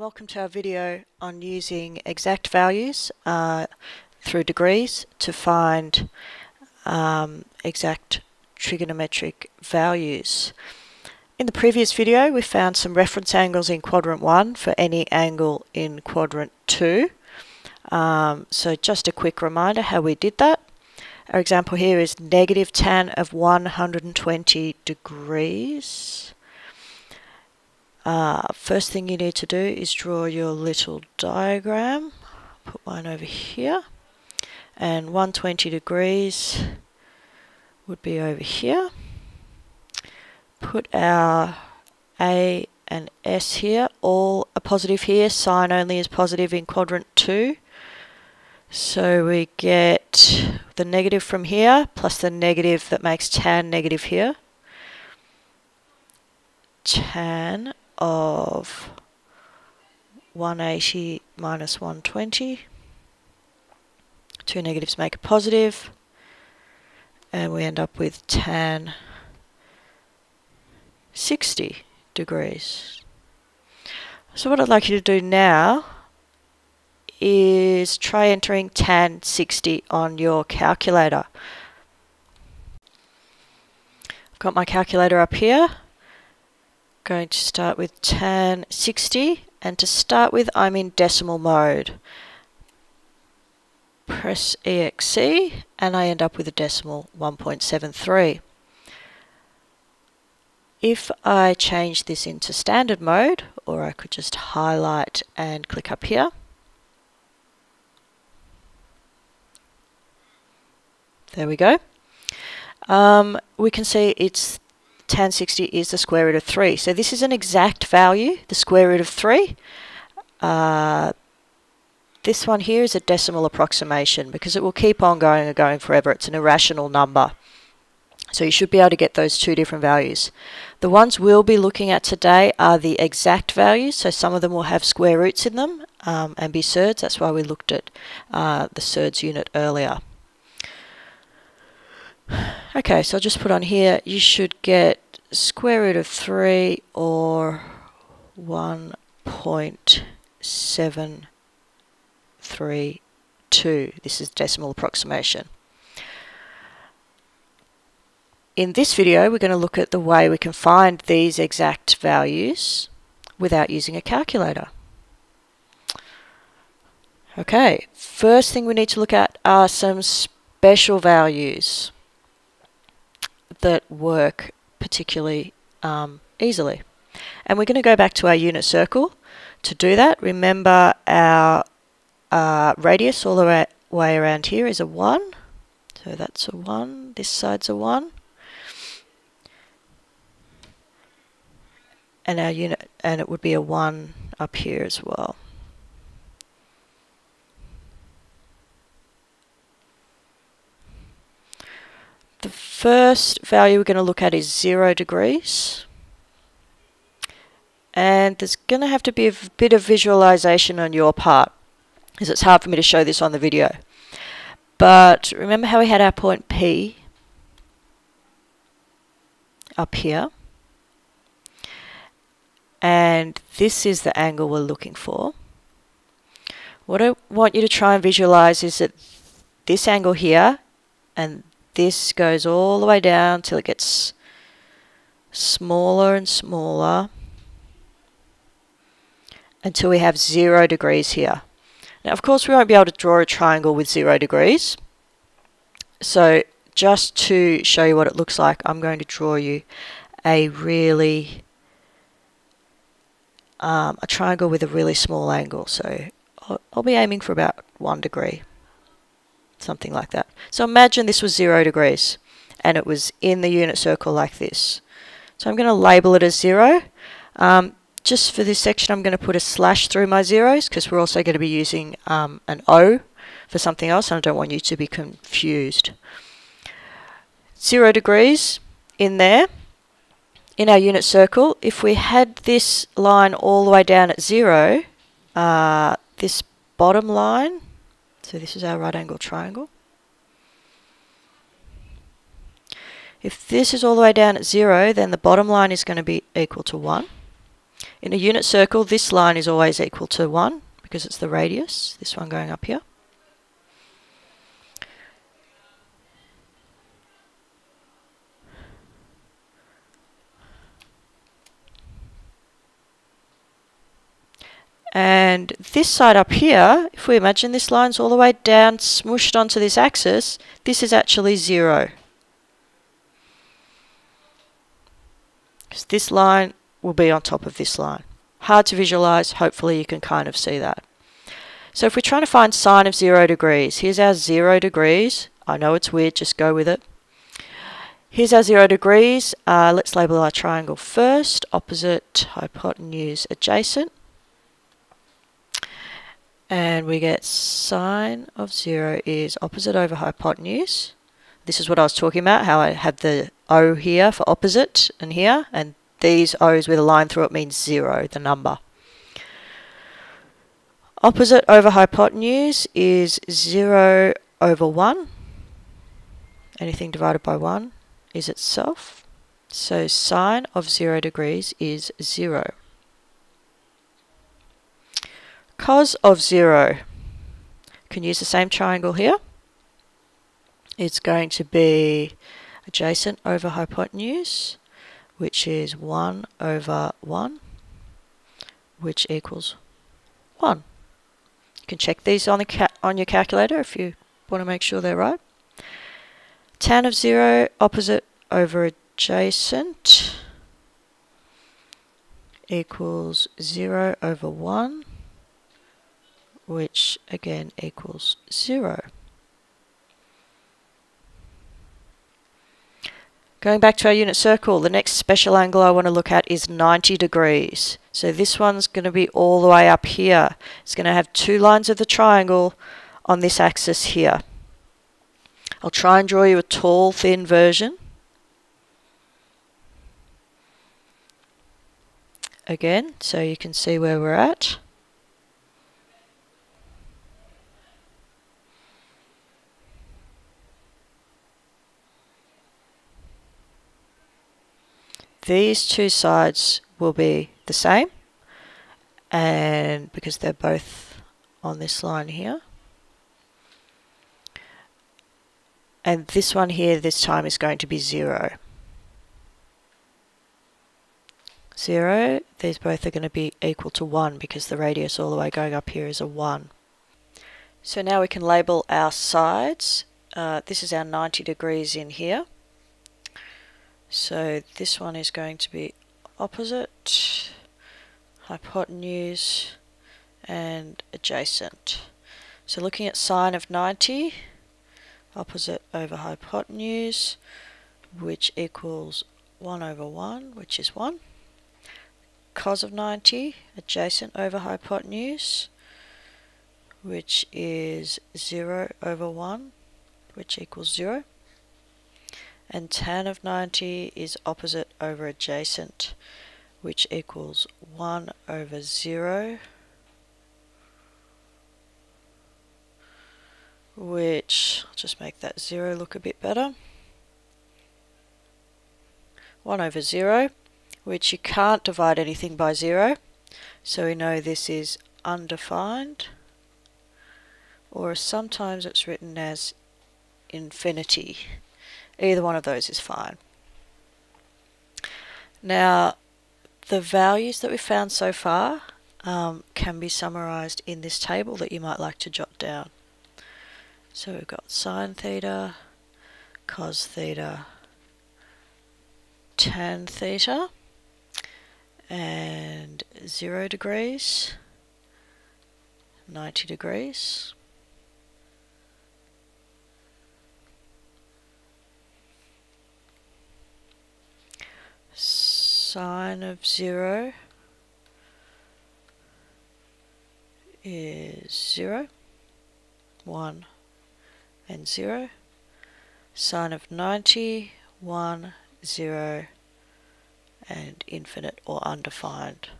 Welcome to our video on using exact values through degrees to find exact trigonometric values. In the previous video we found some reference angles in quadrant 1 for any angle in quadrant 2. So just a quick reminder how we did that. Our example here is negative tan of 120 degrees. First thing you need to do is draw your little diagram. Put mine over here, and 120 degrees would be over here. Put our A and S here, all are positive here, sine only is positive in quadrant 2. So we get the negative from here plus the negative that makes tan negative here. Tan of 180 minus 120. Two negatives make a positive, and we end up with tan 60 degrees. So what I'd like you to do now is try entering tan 60 on your calculator. I've got my calculator up here. Going to start with tan 60, and to start with I'm in decimal mode. Press EXC and I end up with a decimal 1.73. If I change this into standard mode, or I could just highlight and click up here, there we go. We can see it's tan 60 is the square root of 3. So this is an exact value, the square root of 3. This one here is a decimal approximation because it will keep on going and going forever. It's an irrational number. So you should be able to get those two different values. The ones we'll be looking at today are the exact values. So some of them will have square roots in them and be surds. That's why we looked at the surds unit earlier. Okay, so I'll just put on here, you should get square root of 3 or 1.732. This is decimal approximation. In this video, we're going to look at the way we can find these exact values without using a calculator. Okay, first thing we need to look at are some special values that work particularly easily. And we're going to go back to our unit circle. To do that, remember our radius all the way around here is a 1. So that's a 1, this side's a 1. And our unit, and it would be a 1 up here as well. The first value we're going to look at is 0 degrees. And there's going to have to be a bit of visualization on your part, because it's hard for me to show this on the video. But remember how we had our point P up here? And this is the angle we're looking for. What I want you to try and visualize is that this angle here and this goes all the way down till it gets smaller and smaller until we have 0 degrees here. Now, of course, we won't be able to draw a triangle with 0 degrees. So just to show you what it looks like, I'm going to draw you a triangle with a really small angle. So I'll be aiming for about 1 degree. Something like that. So imagine this was 0 degrees and it was in the unit circle like this. So I'm going to label it as 0. Just for this section I'm going to put a slash through my zeros because we're also going to be using an O for something else, and I don't want you to be confused. 0 degrees in there. In our unit circle, if we had this line all the way down at 0, this bottom line, so this is our right angle triangle. If this is all the way down at 0, then the bottom line is going to be equal to 1. In a unit circle, this line is always equal to 1 because it's the radius, this one going up here. And this side up here, if we imagine this line's all the way down, smooshed onto this axis, this is actually 0. Because this line will be on top of this line. Hard to visualize, hopefully you can kind of see that. So if we're trying to find sine of 0 degrees, here's our 0 degrees. I know it's weird, just go with it. Here's our 0 degrees. Let's label our triangle first. Opposite, hypotenuse, adjacent. And we get sine of 0 is opposite over hypotenuse. This is what I was talking about, how I had the O here for opposite and here, and these O's with a line through it means 0, the number. Opposite over hypotenuse is 0 over 1. Anything divided by 1 is itself. So sine of 0 degrees is 0. Cos of 0, can use the same triangle here. It's going to be adjacent over hypotenuse, which is 1 over 1, which equals 1. You can check these on your calculator if you want to make sure they're right. Tan of 0, opposite over adjacent, equals 0 over 1, which again equals 0. Going back to our unit circle, the next special angle I want to look at is 90 degrees. So this one's going to be all the way up here. It's going to have two lines of the triangle on this axis here. I'll try and draw you a tall, thin version. Again, so you can see where we're at. These two sides will be the same, and because they're both on this line here. And this one here this time is going to be 0. 0, these both are going to be equal to 1 because the radius all the way going up here is a 1. So now we can label our sides. This is our 90 degrees in here. So this one is going to be opposite, hypotenuse, and adjacent. So looking at sine of 90, opposite over hypotenuse, which equals 1 over 1, which is 1. Cos of 90, adjacent over hypotenuse, which is 0 over 1, which equals 0. And tan of 90 is opposite over adjacent, which equals 1 over 0, which, I'll just make that 0 look a bit better. 1 over 0, which you can't divide anything by 0, so we know this is undefined, or sometimes it's written as infinity. Either one of those is fine. Now, the values that we've found so far can be summarized in this table that you might like to jot down. So we've got sine theta, cos theta, tan theta, and 0 degrees, 90 degrees, sine of 0 is 0, 1, and 0. Sine of 90, 1, 0, and infinite or undefined.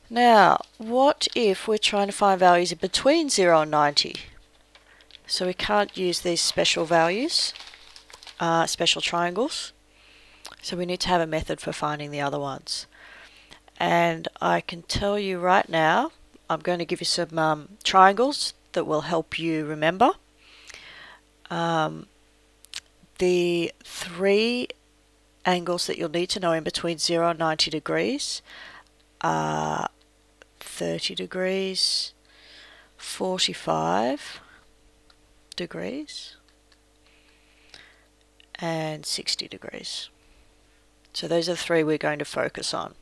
Now, what if we're trying to find values in between 0 and 90? So we can't use these special values, special triangles. So we need to have a method for finding the other ones. And I can tell you right now, I'm going to give you some triangles that will help you remember. The three angles that you'll need to know in between 0 and 90 degrees are 30 degrees, 45 degrees, and 60 degrees. So those are the three we're going to focus on.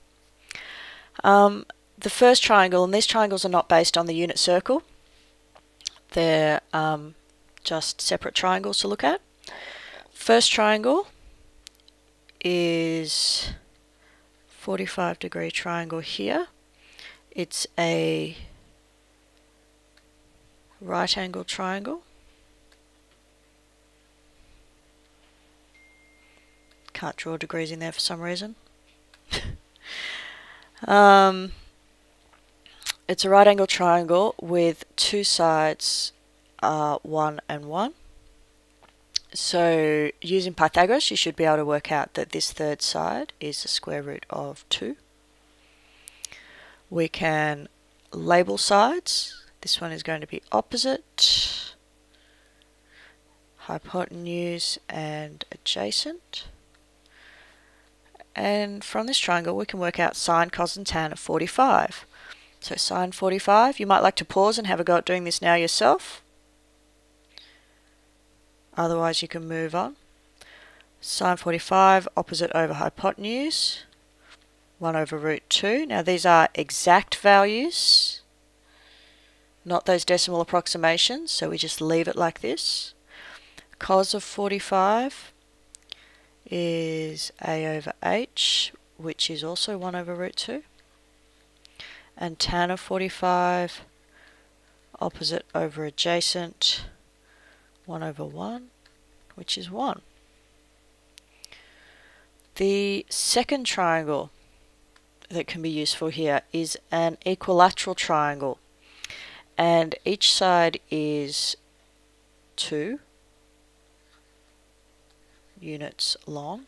The first triangle, and these triangles are not based on the unit circle, they're just separate triangles to look at. First triangle is 45-degree triangle here. It's a right angle triangle. Can't draw degrees in there for some reason. It's a right angle triangle with two sides 1 and 1. So using Pythagoras, you should be able to work out that this third side is the square root of 2. We can label sides. This one is going to be opposite, hypotenuse, and adjacent. And from this triangle we can work out sine, cos and tan of 45. So sine 45, you might like to pause and have a go at doing this now yourself. Otherwise you can move on. Sine 45, opposite over hypotenuse, 1 over root 2. Now these are exact values, not those decimal approximations, so we just leave it like this. Cos of 45 is a over h, which is also 1 over root 2. And tan of 45, opposite over adjacent, 1 over 1, which is 1. The second triangle that can be useful here is an equilateral triangle, and each side is 2 units long.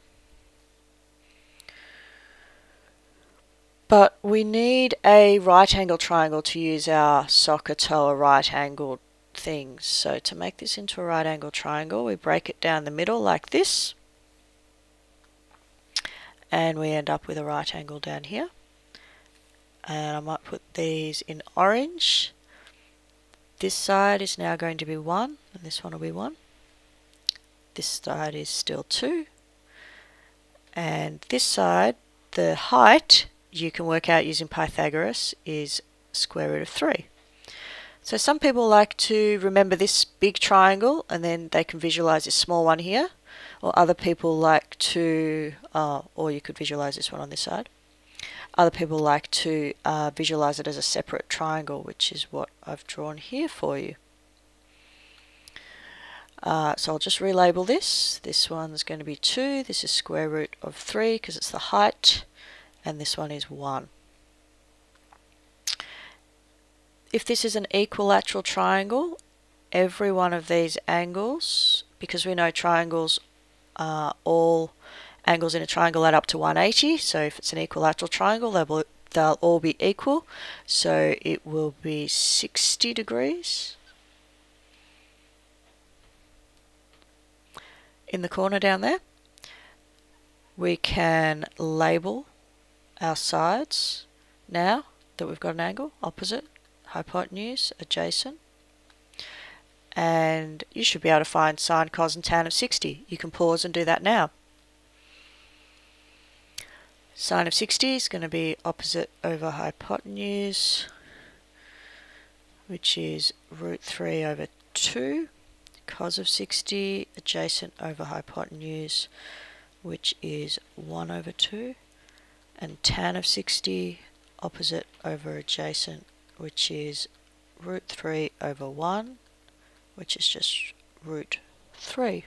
But we need a right angle triangle to use our SOHCAHTOA right angled things. So to make this into a right angle triangle, we break it down the middle like this, and we end up with a right angle down here. And I might put these in orange. This side is now going to be 1, and this one will be 1. This side is still 2. And this side, the height, you can work out using Pythagoras, is square root of 3. So some people like to remember this big triangle and then they can visualize this small one here, or other people like to, or you could visualize this one on this side. Other people like to visualize it as a separate triangle, which is what I've drawn here for you. So I'll just relabel this. This one's going to be 2, this is square root of 3 because it's the height, and this one is 1. If this is an equilateral triangle, every one of these angles, because we know triangles, all angles in a triangle add up to 180, so if it's an equilateral triangle, they'll all be equal, so it will be 60 degrees. In the corner down there, we can label our sides now that we've got an angle, opposite, hypotenuse, adjacent, and you should be able to find sine, cos and tan of 60. You can pause and do that now. Sine of 60 is going to be opposite over hypotenuse, which is root 3 over 2. Cos of 60, adjacent over hypotenuse, which is 1 over 2. And tan of 60, opposite over adjacent, which is root 3 over 1, which is just root 3.